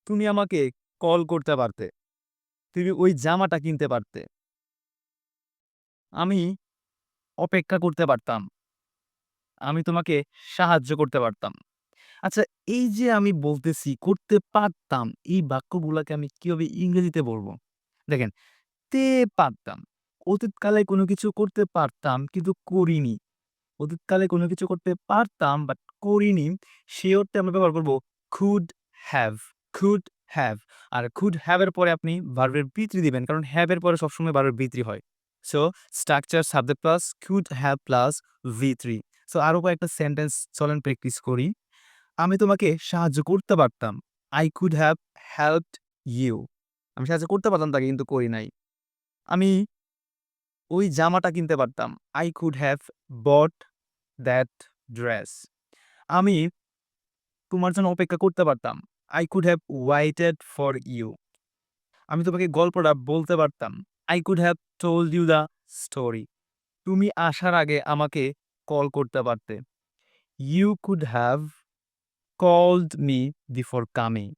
তুমি আমাকে কল করতে পারতে। তুমি ওই জামাটা কিনতে পারতে। আমি অপেক্ষা করতে পারতাম। আমি তোমাকে সাহায্য করতে পারতাম। আচ্ছা, এই যে আমি বলতেছি করতে পারতাম, এই বাক্যগুলাকে আমি কিভাবে ইংরেজিতে বলব? দেখেন, তে পারতাম। অতীতকালে কোনো কিছু করতে পারতাম কিন্তু করিনি। অতীতকালে কোনো কিছু করতে পারতাম বাট করিনি। সে অর্থে আমরা ব্যবহার করব could have, could have। R could have এর পরে আপনি ভার্বের V3 দিবেন। কারণ have এর পরে সবসময় ভার্বের V3 হয়। So structure subject plus could have plus V3। So আরো কয়েকটা সেন্টেন্স চলেন প্র্যাকটিস করি। আমি তোমাকে সাহায্য করতে পারতাম। I could have helped you। আমি সাহায্য করতে পারতাম তাকে কিন্তু করি নাই। আমি ওই জামাটা কিনতে পারতাম। I could have bought that dress। আমি তোমার জন্য অপেক্ষা করতে পারতাম। I could have waited for you। আমি তোমাকে গল্পটা বলতে পারতাম। I could have told you the story। তুমি আসার আগে আমাকে কল করতে পারতে। You could have called me before coming।